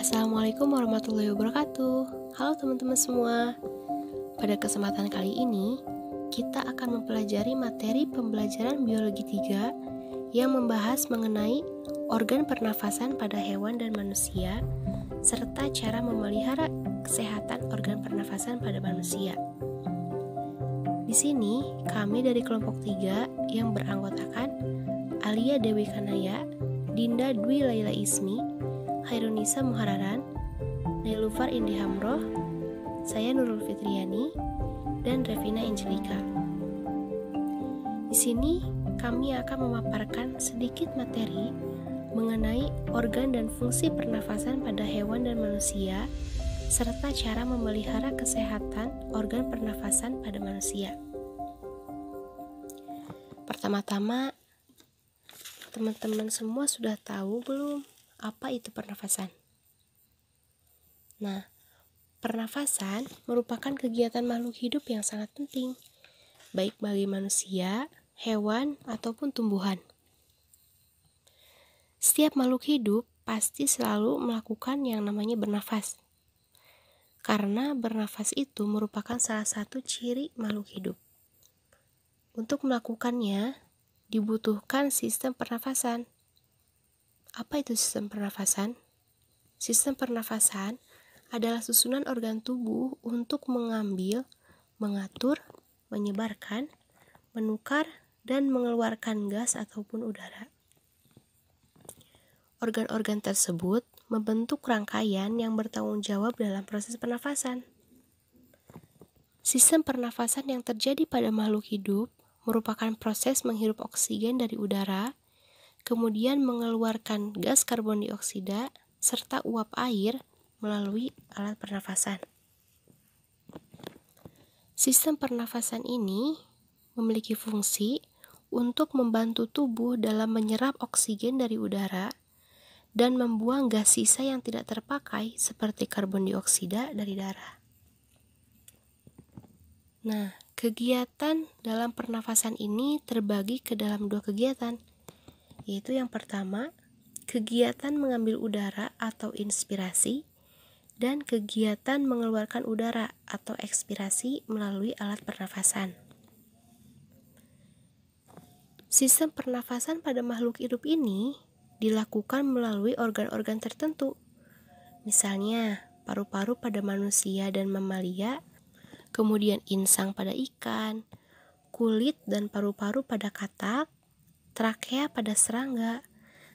Assalamualaikum warahmatullahi wabarakatuh. Halo teman-teman semua. Pada kesempatan kali ini, kita akan mempelajari materi pembelajaran biologi 3 yang membahas mengenai organ pernafasan pada hewan dan manusia serta cara memelihara kesehatan organ pernafasan pada manusia. Di sini, kami dari kelompok 3 yang beranggotakan Alia Dewi Kanaya, Dinda Dwi Laila Ismi, Hairunisa Muhararan, Nailufar Indi Hamroh, saya Nurul Fitriani, dan Revina Angelika. Di sini kami akan memaparkan sedikit materi mengenai organ dan fungsi pernafasan pada hewan dan manusia, serta cara memelihara kesehatan organ pernafasan pada manusia. Pertama-tama, teman-teman semua sudah tahu belum apa itu pernafasan? Nah, pernafasan merupakan kegiatan makhluk hidup yang sangat penting, baik bagi manusia, hewan, ataupun tumbuhan. Setiap makhluk hidup pasti selalu melakukan yang namanya bernafas, karena bernafas itu merupakan salah satu ciri makhluk hidup. Untuk melakukannya, dibutuhkan sistem pernafasan. Apa itu sistem pernafasan? Sistem pernafasan adalah susunan organ tubuh untuk mengambil, mengatur, menyebarkan, menukar, dan mengeluarkan gas ataupun udara. Organ-organ tersebut membentuk rangkaian yang bertanggung jawab dalam proses pernafasan. Sistem pernafasan yang terjadi pada makhluk hidup merupakan proses menghirup oksigen dari udara, kemudian mengeluarkan gas karbon dioksida serta uap air melalui alat pernafasan. Sistem pernafasan ini memiliki fungsi untuk membantu tubuh dalam menyerap oksigen dari udara dan membuang gas sisa yang tidak terpakai seperti karbon dioksida dari darah. Nah, kegiatan dalam pernafasan ini terbagi ke dalam dua kegiatan, yaitu yang pertama, kegiatan mengambil udara atau inspirasi, dan kegiatan mengeluarkan udara atau ekspirasi melalui alat pernafasan. Sistem pernafasan pada makhluk hidup ini dilakukan melalui organ-organ tertentu, misalnya paru-paru pada manusia dan mamalia, kemudian insang pada ikan, kulit dan paru-paru pada katak, trakea pada serangga,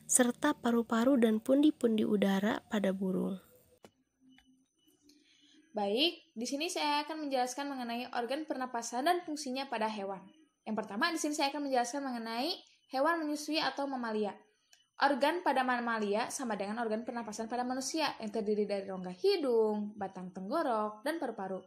serta paru-paru dan pundi-pundi udara pada burung. Baik, di sini saya akan menjelaskan mengenai organ pernapasan dan fungsinya pada hewan. Yang pertama, di sini saya akan menjelaskan mengenai hewan menyusui atau mamalia. Organ pada mamalia sama dengan organ pernapasan pada manusia yang terdiri dari rongga hidung, batang tenggorok, dan paru-paru.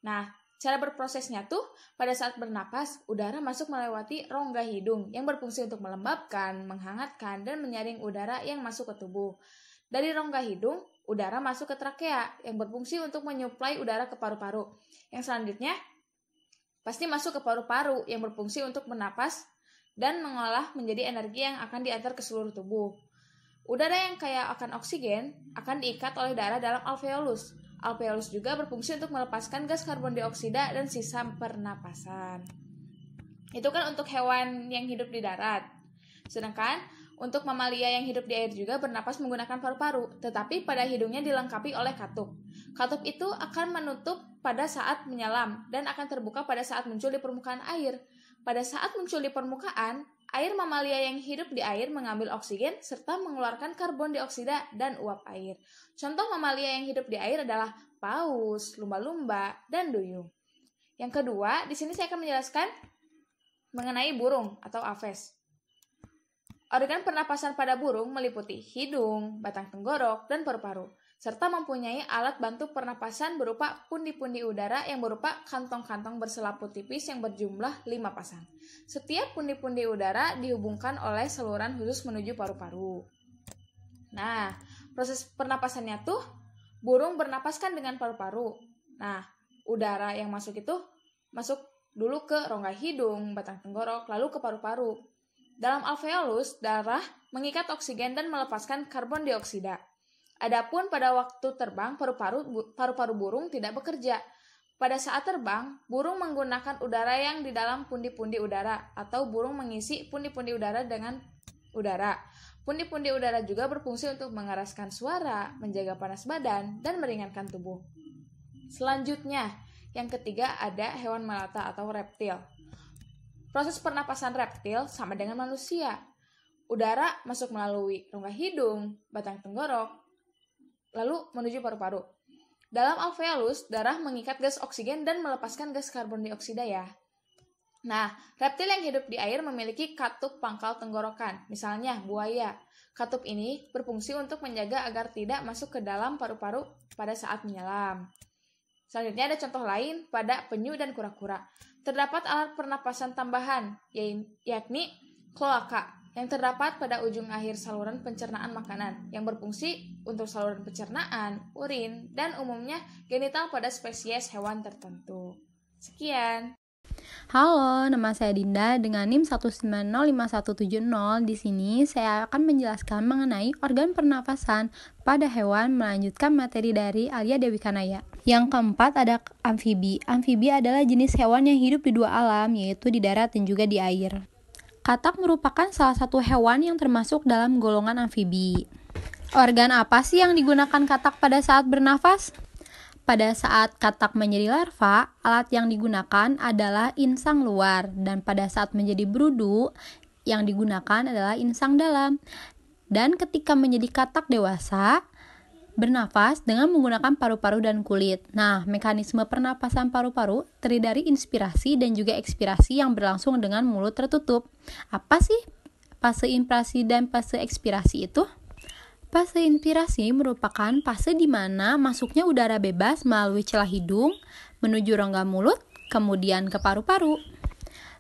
Nah, cara berprosesnya tuh pada saat bernapas, udara masuk melewati rongga hidung yang berfungsi untuk melembabkan, menghangatkan, dan menyaring udara yang masuk ke tubuh. Dari rongga hidung, udara masuk ke trakea yang berfungsi untuk menyuplai udara ke paru-paru. Yang selanjutnya, pasti masuk ke paru-paru yang berfungsi untuk bernapas dan mengolah menjadi energi yang akan diantar ke seluruh tubuh. Udara yang kaya akan oksigen akan diikat oleh darah dalam alveolus. Alveolus juga berfungsi untuk melepaskan gas karbon dioksida dan sisa pernapasan. Itu kan untuk hewan yang hidup di darat. Sedangkan untuk mamalia yang hidup di air juga bernapas menggunakan paru-paru, tetapi pada hidungnya dilengkapi oleh katup. Katup itu akan menutup pada saat menyelam dan akan terbuka pada saat muncul di permukaan air. Pada saat muncul di permukaan, air mamalia yang hidup di air mengambil oksigen serta mengeluarkan karbon dioksida dan uap air. Contoh mamalia yang hidup di air adalah paus, lumba-lumba, dan duyung. Yang kedua, di sini saya akan menjelaskan mengenai burung atau aves. Organ pernapasan pada burung meliputi hidung, batang tenggorok, dan paru-paru, serta mempunyai alat bantu pernapasan berupa pundi-pundi udara yang berupa kantong-kantong berselaput tipis yang berjumlah 5 pasang. Setiap pundi-pundi udara dihubungkan oleh saluran khusus menuju paru-paru. Nah, proses pernapasannya tuh burung bernapaskan dengan paru-paru. Nah, udara yang masuk itu masuk dulu ke rongga hidung, batang tenggorok, lalu ke paru-paru. Dalam alveolus, darah mengikat oksigen dan melepaskan karbon dioksida. Adapun pada waktu terbang, paru-paru burung tidak bekerja. Pada saat terbang, burung menggunakan udara yang di dalam pundi-pundi udara, atau burung mengisi pundi-pundi udara dengan udara. Pundi-pundi udara juga berfungsi untuk mengeraskan suara, menjaga panas badan, dan meringankan tubuh. Selanjutnya, yang ketiga ada hewan melata atau reptil. Proses pernapasan reptil sama dengan manusia. Udara masuk melalui rongga hidung, batang tenggorok, lalu menuju paru-paru. Dalam alveolus, darah mengikat gas oksigen dan melepaskan gas karbon dioksida ya. Nah, reptil yang hidup di air memiliki katup pangkal tenggorokan, misalnya buaya. Katup ini berfungsi untuk menjaga agar tidak masuk ke dalam paru-paru pada saat menyelam. Selanjutnya ada contoh lain pada penyu dan kura-kura. Terdapat alat pernapasan tambahan, yakni kloaka, yang terdapat pada ujung akhir saluran pencernaan makanan, yang berfungsi untuk saluran pencernaan, urin, dan umumnya genital pada spesies hewan tertentu. Sekian. Halo, nama saya Dinda dengan NIM 1905170. Di sini saya akan menjelaskan mengenai organ pernafasan pada hewan melanjutkan materi dari Alia Dewi Kanaya. Yang keempat ada amfibi. Amfibi adalah jenis hewan yang hidup di dua alam, yaitu di darat dan juga di air. Katak merupakan salah satu hewan yang termasuk dalam golongan amfibi. Organ apa sih yang digunakan katak pada saat bernafas? Pada saat katak menjadi larva, alat yang digunakan adalah insang luar, dan pada saat menjadi berudu, yang digunakan adalah insang dalam. Dan ketika menjadi katak dewasa, bernafas dengan menggunakan paru-paru dan kulit. Nah, mekanisme pernapasan paru-paru terdiri dari inspirasi dan juga ekspirasi yang berlangsung dengan mulut tertutup. Apa sih fase inspirasi dan fase ekspirasi itu? Fase inspirasi merupakan fase di mana masuknya udara bebas melalui celah hidung menuju rongga mulut, kemudian ke paru-paru.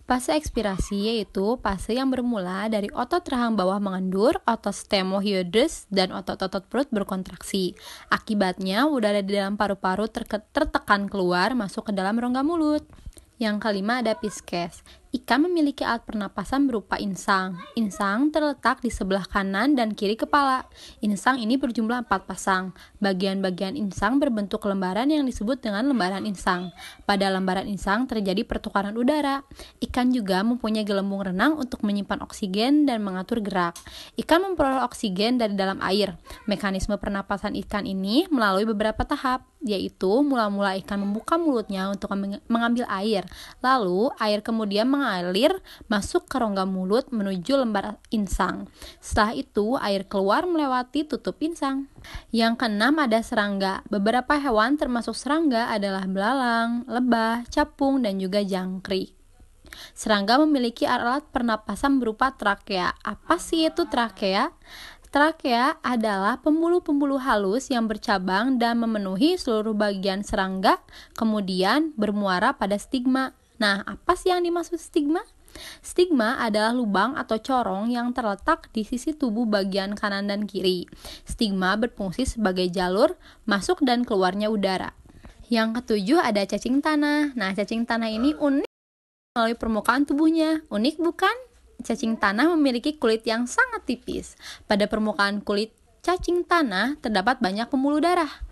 Fase ekspirasi yaitu fase yang bermula dari otot rahang bawah mengendur, otot stemohyoides, dan otot-otot perut berkontraksi. Akibatnya, udara di dalam paru-paru tertekan keluar masuk ke dalam rongga mulut. Yang kelima ada piskes. Ikan memiliki alat pernapasan berupa insang. Insang terletak di sebelah kanan dan kiri kepala. Insang ini berjumlah 4 pasang. Bagian-bagian insang berbentuk lembaran yang disebut dengan lembaran insang. Pada lembaran insang terjadi pertukaran udara. Ikan juga mempunyai gelembung renang untuk menyimpan oksigen dan mengatur gerak. Ikan memperoleh oksigen dari dalam air. Mekanisme pernapasan ikan ini melalui beberapa tahap, yaitu mula-mula ikan membuka mulutnya untuk mengambil air. Lalu, air kemudian mengalir masuk ke rongga mulut menuju lembar insang. Setelah itu, air keluar melewati tutup insang. Yang keenam ada serangga. Beberapa hewan termasuk serangga adalah belalang, lebah, capung, dan juga jangkrik. Serangga memiliki alat pernapasan berupa trakea. Apa sih itu trakea? Trakea adalah pembuluh-pembuluh halus yang bercabang dan memenuhi seluruh bagian serangga, kemudian bermuara pada stigma. Nah, apa sih yang dimaksud stigma? Stigma adalah lubang atau corong yang terletak di sisi tubuh bagian kanan dan kiri. Stigma berfungsi sebagai jalur masuk dan keluarnya udara. Yang ketujuh ada cacing tanah. Nah, cacing tanah ini unik melalui permukaan tubuhnya. Unik bukan? Cacing tanah memiliki kulit yang sangat tipis. Pada permukaan kulit cacing tanah terdapat banyak pembuluh darah.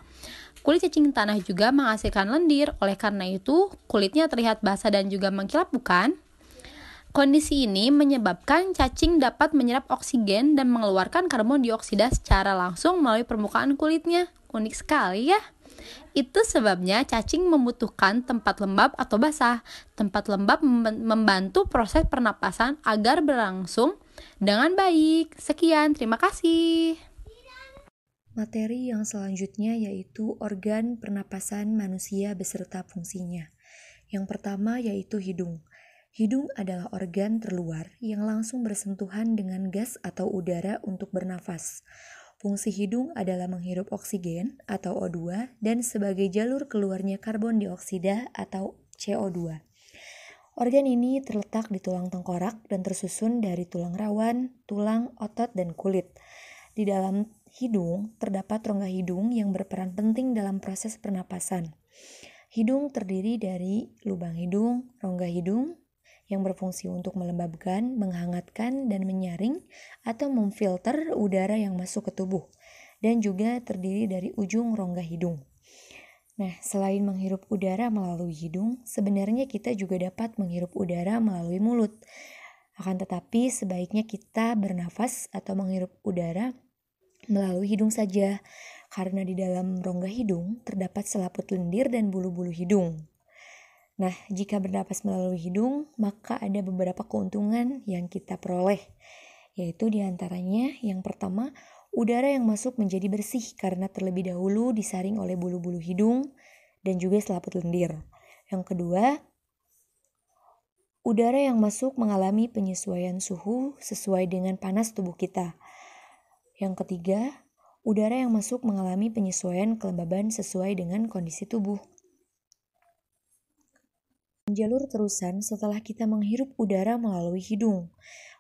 Kulit cacing tanah juga menghasilkan lendir, oleh karena itu kulitnya terlihat basah dan juga mengkilap bukan? Kondisi ini menyebabkan cacing dapat menyerap oksigen dan mengeluarkan karbon dioksida secara langsung melalui permukaan kulitnya. Unik sekali ya. Itu sebabnya cacing membutuhkan tempat lembab atau basah. Tempat lembab membantu proses pernapasan agar berlangsung dengan baik. Sekian, terima kasih. Materi yang selanjutnya yaitu organ pernapasan manusia beserta fungsinya. Yang pertama yaitu hidung. Hidung adalah organ terluar yang langsung bersentuhan dengan gas atau udara untuk bernafas. Fungsi hidung adalah menghirup oksigen atau O2 dan sebagai jalur keluarnya karbon dioksida atau CO2. Organ ini terletak di tulang tengkorak dan tersusun dari tulang rawan, tulang, otot, dan kulit. Di dalam hidung terdapat rongga hidung yang berperan penting dalam proses pernapasan. Hidung terdiri dari lubang hidung, rongga hidung, yang berfungsi untuk melembabkan, menghangatkan, dan menyaring atau memfilter udara yang masuk ke tubuh. dan juga terdiri dari ujung rongga hidung. Nah, selain menghirup udara melalui hidung, sebenarnya kita juga dapat menghirup udara melalui mulut. Akan tetapi sebaiknya kita bernafas atau menghirup udara melalui hidung saja, karena di dalam rongga hidung terdapat selaput lendir dan bulu-bulu hidung. Nah, jika bernapas melalui hidung, maka ada beberapa keuntungan yang kita peroleh, yaitu diantaranya yang pertama, udara yang masuk menjadi bersih karena terlebih dahulu disaring oleh bulu-bulu hidung dan juga selaput lendir. Yang kedua, udara yang masuk mengalami penyesuaian suhu sesuai dengan panas tubuh kita. Yang ketiga, udara yang masuk mengalami penyesuaian kelembaban sesuai dengan kondisi tubuh. Jalur terusan setelah kita menghirup udara melalui hidung.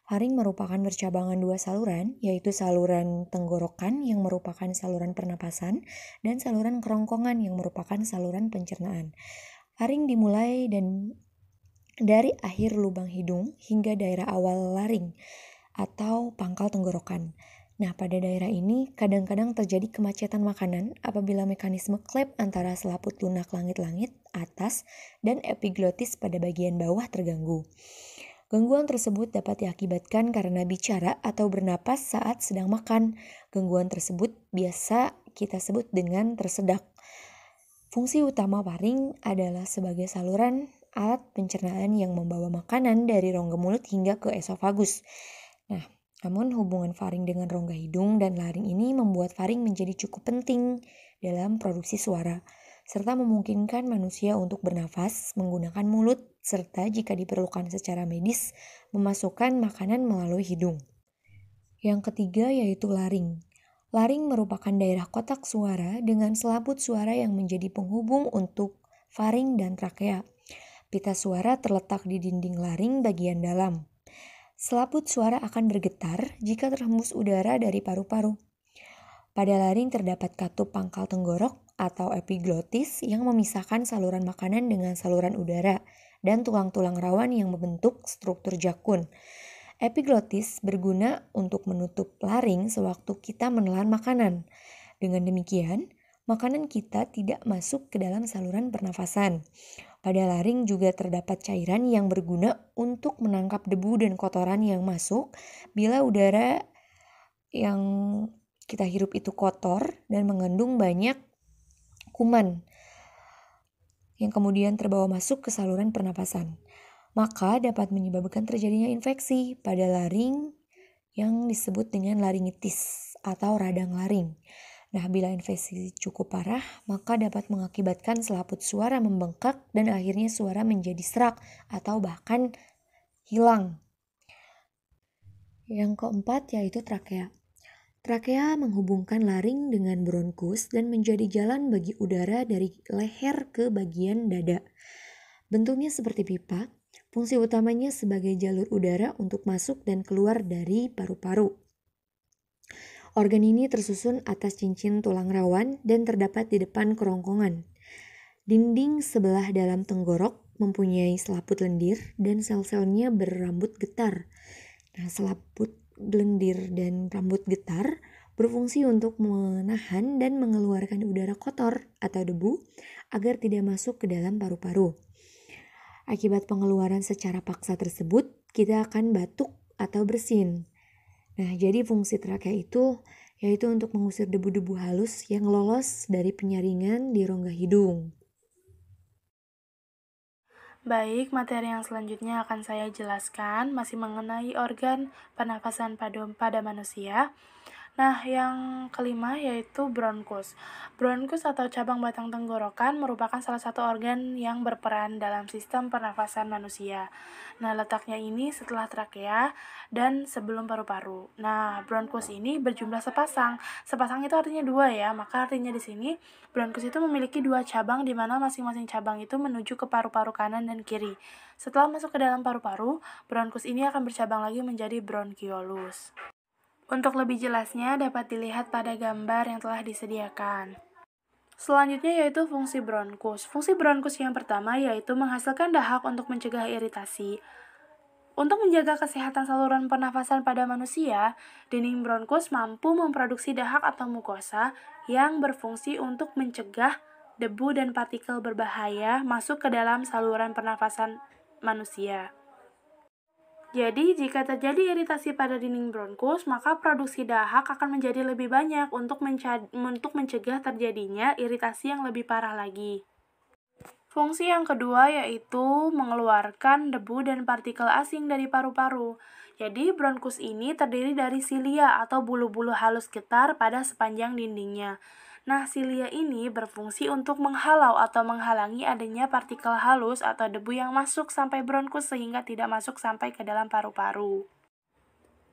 Faring merupakan percabangan dua saluran, yaitu saluran tenggorokan yang merupakan saluran pernapasan dan saluran kerongkongan yang merupakan saluran pencernaan. Faring dimulai dari akhir lubang hidung hingga daerah awal laring atau pangkal tenggorokan. Nah, pada daerah ini kadang-kadang terjadi kemacetan makanan apabila mekanisme klep antara selaput lunak langit-langit atas dan epiglotis pada bagian bawah terganggu. Gangguan tersebut dapat diakibatkan karena bicara atau bernapas saat sedang makan. Gangguan tersebut biasa kita sebut dengan tersedak. Fungsi utama faring adalah sebagai saluran alat pencernaan yang membawa makanan dari rongga mulut hingga ke esofagus. Nah, namun hubungan faring dengan rongga hidung dan laring ini membuat faring menjadi cukup penting dalam produksi suara, serta memungkinkan manusia untuk bernafas menggunakan mulut, serta jika diperlukan secara medis, memasukkan makanan melalui hidung. Yang ketiga yaitu laring. Laring merupakan daerah kotak suara dengan selaput suara yang menjadi penghubung untuk faring dan trakea. Pita suara terletak di dinding laring bagian dalam. Selaput suara akan bergetar jika terhembus udara dari paru-paru. Pada laring terdapat katup pangkal tenggorok atau epiglotis yang memisahkan saluran makanan dengan saluran udara dan tulang-tulang rawan yang membentuk struktur jakun. Epiglotis berguna untuk menutup laring sewaktu kita menelan makanan. Dengan demikian, makanan kita tidak masuk ke dalam saluran pernafasan. Pada laring juga terdapat cairan yang berguna untuk menangkap debu dan kotoran yang masuk bila udara yang kita hirup itu kotor dan mengandung banyak kuman yang kemudian terbawa masuk ke saluran pernapasan. Maka dapat menyebabkan terjadinya infeksi pada laring yang disebut dengan laringitis atau radang laring. Nah, bila infeksi cukup parah, maka dapat mengakibatkan selaput suara membengkak dan akhirnya suara menjadi serak atau bahkan hilang. Yang keempat yaitu trakea. Trakea menghubungkan laring dengan bronkus dan menjadi jalan bagi udara dari leher ke bagian dada. Bentuknya seperti pipa, fungsi utamanya sebagai jalur udara untuk masuk dan keluar dari paru-paru. Organ ini tersusun atas cincin tulang rawan dan terdapat di depan kerongkongan. Dinding sebelah dalam tenggorok mempunyai selaput lendir dan sel-selnya berambut getar. Nah, selaput lendir dan rambut getar berfungsi untuk menahan dan mengeluarkan udara kotor atau debu agar tidak masuk ke dalam paru-paru. Akibat pengeluaran secara paksa tersebut, kita akan batuk atau bersin. Nah, jadi fungsi trakea itu yaitu untuk mengusir debu-debu halus yang lolos dari penyaringan di rongga hidung. Baik, materi yang selanjutnya akan saya jelaskan masih mengenai organ pernafasan pada manusia. Nah, yang kelima yaitu bronkus. Bronkus atau cabang batang tenggorokan merupakan salah satu organ yang berperan dalam sistem pernafasan manusia. Nah, letaknya ini setelah trakea dan sebelum paru-paru. Nah, bronkus ini berjumlah sepasang. Sepasang itu artinya dua ya, maka artinya di sini bronkus itu memiliki dua cabang di mana masing-masing cabang itu menuju ke paru-paru kanan dan kiri. Setelah masuk ke dalam paru-paru, bronkus ini akan bercabang lagi menjadi bronkiolus. Untuk lebih jelasnya dapat dilihat pada gambar yang telah disediakan. Selanjutnya yaitu fungsi bronkus. Fungsi bronkus yang pertama yaitu menghasilkan dahak untuk mencegah iritasi. Untuk menjaga kesehatan saluran pernafasan pada manusia, dinding bronkus mampu memproduksi dahak atau mukosa yang berfungsi untuk mencegah debu dan partikel berbahaya masuk ke dalam saluran pernafasan manusia. Jadi, jika terjadi iritasi pada dinding bronkus, maka produksi dahak akan menjadi lebih banyak untuk mencegah terjadinya iritasi yang lebih parah lagi. Fungsi yang kedua yaitu mengeluarkan debu dan partikel asing dari paru-paru. Jadi, bronkus ini terdiri dari silia atau bulu-bulu halus getar pada sepanjang dindingnya. Nah, silia ini berfungsi untuk menghalau atau menghalangi adanya partikel halus atau debu yang masuk sampai bronkus sehingga tidak masuk sampai ke dalam paru-paru.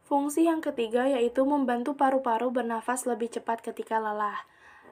Fungsi yang ketiga yaitu membantu paru-paru bernafas lebih cepat ketika lelah.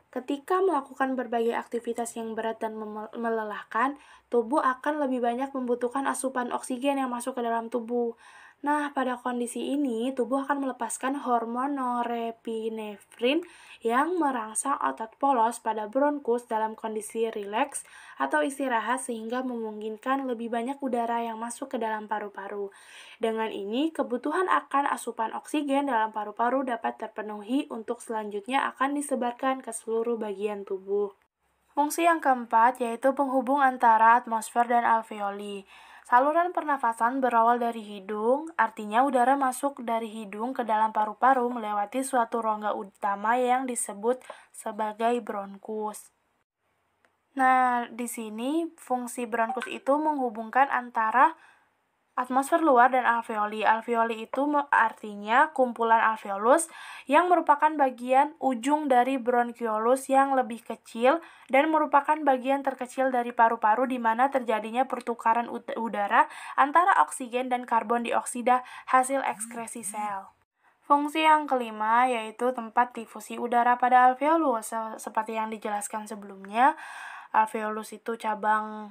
Ketika melakukan berbagai aktivitas yang berat dan melelahkan, tubuh akan lebih banyak membutuhkan asupan oksigen yang masuk ke dalam tubuh. Nah, pada kondisi ini, tubuh akan melepaskan hormon norepinefrin yang merangsang otot polos pada bronkus dalam kondisi rileks atau istirahat sehingga memungkinkan lebih banyak udara yang masuk ke dalam paru-paru. Dengan ini, kebutuhan akan asupan oksigen dalam paru-paru dapat terpenuhi untuk selanjutnya akan disebarkan ke seluruh bagian tubuh. Fungsi yang keempat yaitu penghubung antara atmosfer dan alveoli. Saluran pernafasan berawal dari hidung, artinya udara masuk dari hidung ke dalam paru-paru melewati suatu rongga utama yang disebut sebagai bronkus. Nah, di sini fungsi bronkus itu menghubungkan antara atmosfer luar dan alveoli. Alveoli itu artinya kumpulan alveolus yang merupakan bagian ujung dari bronkiolus yang lebih kecil dan merupakan bagian terkecil dari paru-paru di mana terjadinya pertukaran udara antara oksigen dan karbon dioksida hasil ekskresi sel. Fungsi yang kelima yaitu tempat difusi udara pada alveolus. Seperti yang dijelaskan sebelumnya, alveolus itu cabang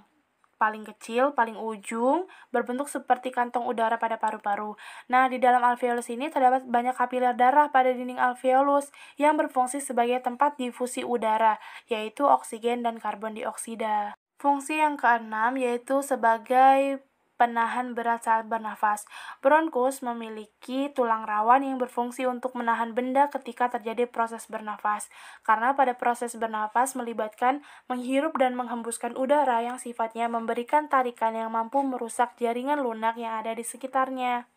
paling kecil, paling ujung, berbentuk seperti kantong udara pada paru-paru. Nah, di dalam alveolus ini terdapat banyak kapiler darah pada dinding alveolus yang berfungsi sebagai tempat difusi udara, yaitu oksigen dan karbon dioksida. Fungsi yang keenam yaitu sebagai penahan berat saat bernafas. Bronkus memiliki tulang rawan yang berfungsi untuk menahan benda ketika terjadi proses bernafas. Karena pada proses bernafas melibatkan menghirup dan menghembuskan udara yang sifatnya memberikan tarikan yang mampu merusak jaringan lunak yang ada di sekitarnya.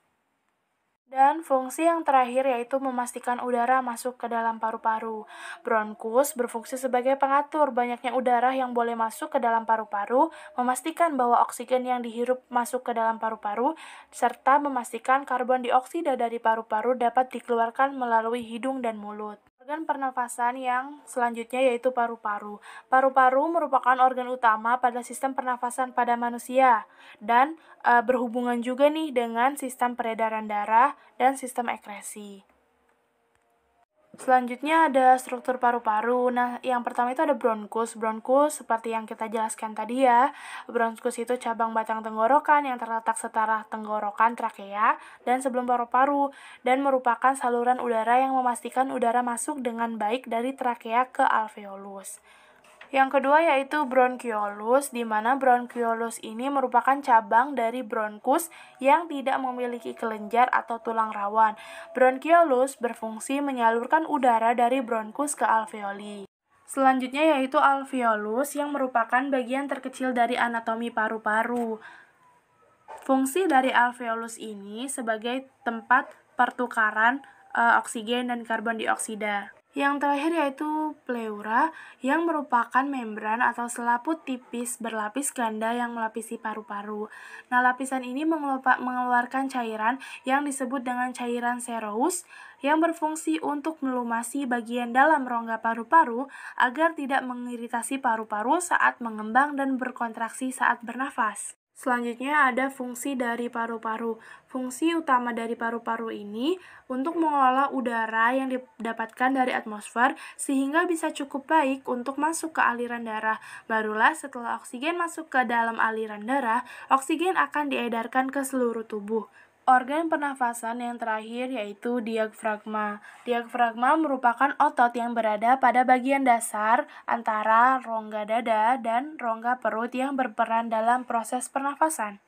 Dan fungsi yang terakhir yaitu memastikan udara masuk ke dalam paru-paru. Bronkus berfungsi sebagai pengatur banyaknya udara yang boleh masuk ke dalam paru-paru, memastikan bahwa oksigen yang dihirup masuk ke dalam paru-paru, serta memastikan karbon dioksida dari paru-paru dapat dikeluarkan melalui hidung dan mulut. Organ pernafasan yang selanjutnya yaitu paru-paru. Paru-paru merupakan organ utama pada sistem pernafasan pada manusia dan berhubungan juga nih dengan sistem peredaran darah dan sistem ekskresi. Selanjutnya ada struktur paru-paru. Nah, yang pertama itu ada bronkus. Bronkus seperti yang kita jelaskan tadi ya. Bronkus itu cabang batang tenggorokan yang terletak setara tenggorokan trakea dan sebelum paru-paru dan merupakan saluran udara yang memastikan udara masuk dengan baik dari trakea ke alveolus. Yang kedua yaitu bronkiolus, di mana bronkiolus ini merupakan cabang dari bronkus yang tidak memiliki kelenjar atau tulang rawan. Bronkiolus berfungsi menyalurkan udara dari bronkus ke alveoli. Selanjutnya yaitu alveolus yang merupakan bagian terkecil dari anatomi paru-paru. Fungsi dari alveolus ini sebagai tempat pertukaran oksigen dan karbon dioksida. Yang terakhir yaitu pleura yang merupakan membran atau selaput tipis berlapis ganda yang melapisi paru-paru. Nah, lapisan ini mengeluarkan cairan yang disebut dengan cairan serous yang berfungsi untuk melumasi bagian dalam rongga paru-paru agar tidak mengiritasi paru-paru saat mengembang dan berkontraksi saat bernafas. Selanjutnya ada fungsi dari paru-paru. Fungsi utama dari paru-paru ini untuk mengelola udara yang didapatkan dari atmosfer sehingga bisa cukup baik untuk masuk ke aliran darah. Barulah setelah oksigen masuk ke dalam aliran darah, oksigen akan diedarkan ke seluruh tubuh. Organ pernafasan yang terakhir yaitu diafragma. Diafragma merupakan otot yang berada pada bagian dasar antara rongga dada dan rongga perut yang berperan dalam proses pernafasan.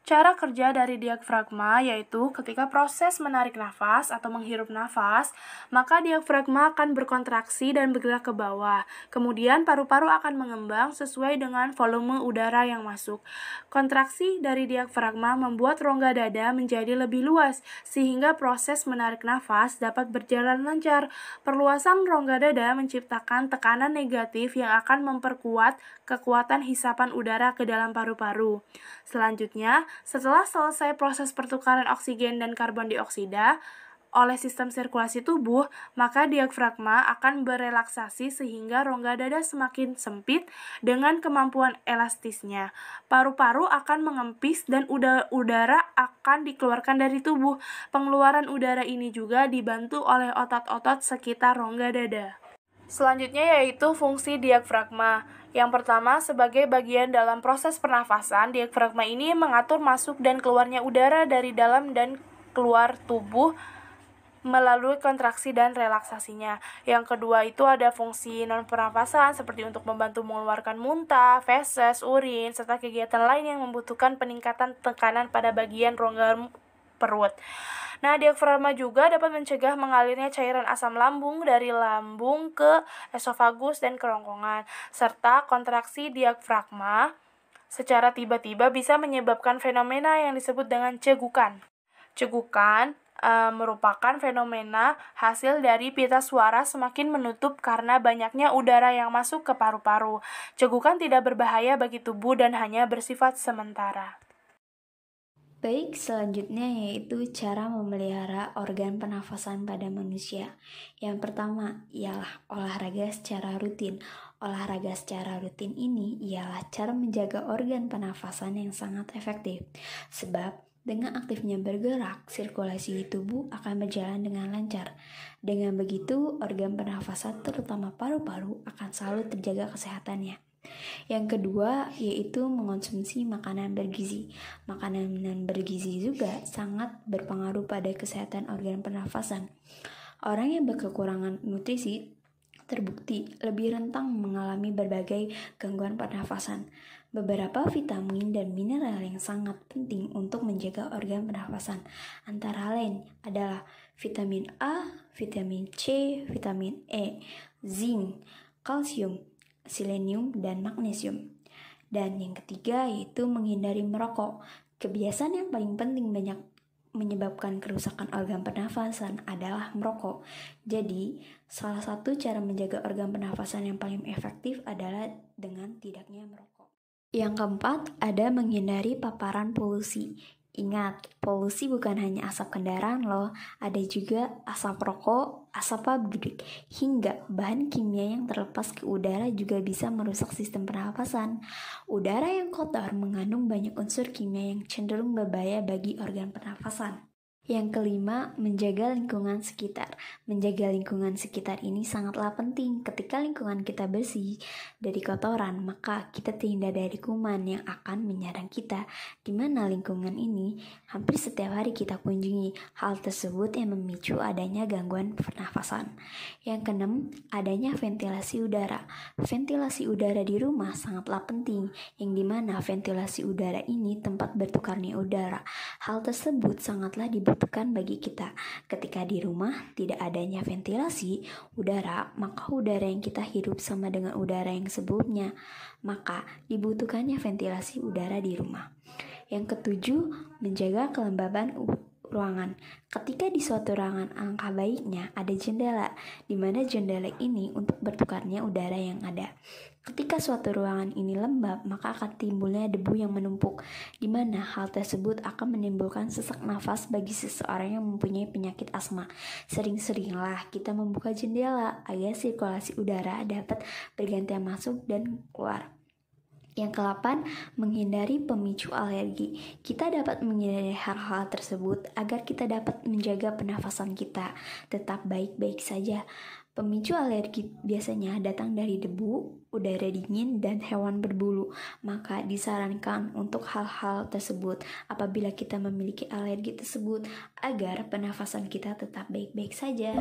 Cara kerja dari diafragma yaitu ketika proses menarik nafas atau menghirup nafas, maka diafragma akan berkontraksi dan bergerak ke bawah. Kemudian paru-paru akan mengembang sesuai dengan volume udara yang masuk. Kontraksi dari diafragma membuat rongga dada menjadi lebih luas, sehingga proses menarik nafas dapat berjalan lancar. Perluasan rongga dada menciptakan tekanan negatif yang akan memperkuat kekuatan hisapan udara ke dalam paru-paru. Selanjutnya, setelah selesai proses pertukaran oksigen dan karbon dioksida oleh sistem sirkulasi tubuh, maka diafragma akan berelaksasi sehingga rongga dada semakin sempit dengan kemampuan elastisnya. Paru-paru akan mengempis dan udara akan dikeluarkan dari tubuh. Pengeluaran udara ini juga dibantu oleh otot-otot sekitar rongga dada. Selanjutnya yaitu fungsi diafragma. Yang pertama, sebagai bagian dalam proses pernafasan, diafragma ini mengatur masuk dan keluarnya udara dari dalam dan keluar tubuh melalui kontraksi dan relaksasinya. Yang kedua itu ada fungsi non-pernafasan seperti untuk membantu mengeluarkan muntah, feses, urin, serta kegiatan lain yang membutuhkan peningkatan tekanan pada bagian rongga perut. Nah, diafragma juga dapat mencegah mengalirnya cairan asam lambung dari lambung ke esofagus dan kerongkongan, serta kontraksi diafragma secara tiba-tiba bisa menyebabkan fenomena yang disebut dengan cegukan. Cegukan merupakan fenomena hasil dari pita suara semakin menutup karena banyaknya udara yang masuk ke paru-paru. Cegukan tidak berbahaya bagi tubuh dan hanya bersifat sementara. Baik, selanjutnya yaitu cara memelihara organ pernafasan pada manusia. Yang pertama ialah olahraga secara rutin. Olahraga secara rutin ini ialah cara menjaga organ pernafasan yang sangat efektif. Sebab dengan aktifnya bergerak, sirkulasi di tubuh akan berjalan dengan lancar. Dengan begitu, organ pernafasan terutama paru-paru akan selalu terjaga kesehatannya. Yang kedua yaitu mengonsumsi makanan bergizi. Makanan bergizi juga sangat berpengaruh pada kesehatan organ pernafasan. Orang yang berkekurangan nutrisi terbukti lebih rentan mengalami berbagai gangguan pernafasan. Beberapa vitamin dan mineral yang sangat penting untuk menjaga organ pernafasan antara lain adalah vitamin A, vitamin C, vitamin E, zinc, kalsium, selenium, dan magnesium. Dan yang ketiga yaitu menghindari merokok. Kebiasaan yang paling penting banyak menyebabkan kerusakan organ pernafasan adalah merokok. Jadi, salah satu cara menjaga organ pernafasan yang paling efektif adalah dengan tidaknya merokok. Yang keempat, ada menghindari paparan polusi. Ingat, polusi bukan hanya asap kendaraan loh, ada juga asap rokok, asap pabrik, hingga bahan kimia yang terlepas ke udara juga bisa merusak sistem pernafasan. Udara yang kotor mengandung banyak unsur kimia yang cenderung berbahaya bagi organ pernafasan. Yang kelima, menjaga lingkungan sekitar. Menjaga lingkungan sekitar ini sangatlah penting. Ketika lingkungan kita bersih dari kotoran, maka kita terhindar dari kuman yang akan menyerang kita. Di mana lingkungan ini hampir setiap hari kita kunjungi. Hal tersebut yang memicu adanya gangguan pernafasan. Yang keenam, adanya ventilasi udara. Ventilasi udara di rumah sangatlah penting, yang dimana ventilasi udara ini tempat bertukarnya udara. Hal tersebut sangatlah dibutuhkan bagi kita. Ketika di rumah tidak adanya ventilasi udara, maka udara yang kita hirup sama dengan udara yang sebelumnya, maka dibutuhkannya ventilasi udara di rumah. Yang ketujuh, menjaga kelembaban ruangan. Ketika di suatu ruangan, alangkah baiknya ada jendela, di mana jendela ini untuk bertukarnya udara yang ada. Ketika suatu ruangan ini lembab, maka akan timbulnya debu yang menumpuk, di mana hal tersebut akan menimbulkan sesak nafas bagi seseorang yang mempunyai penyakit asma. Sering-seringlah kita membuka jendela agar sirkulasi udara dapat bergantian masuk dan keluar. Yang ke-8, menghindari pemicu alergi. Kita dapat menghindari hal-hal tersebut agar kita dapat menjaga pernafasan kita tetap baik-baik saja. Pemicu alergi biasanya datang dari debu, udara dingin, dan hewan berbulu. Maka disarankan untuk hal-hal tersebut apabila kita memiliki alergi tersebut agar pernafasan kita tetap baik-baik saja.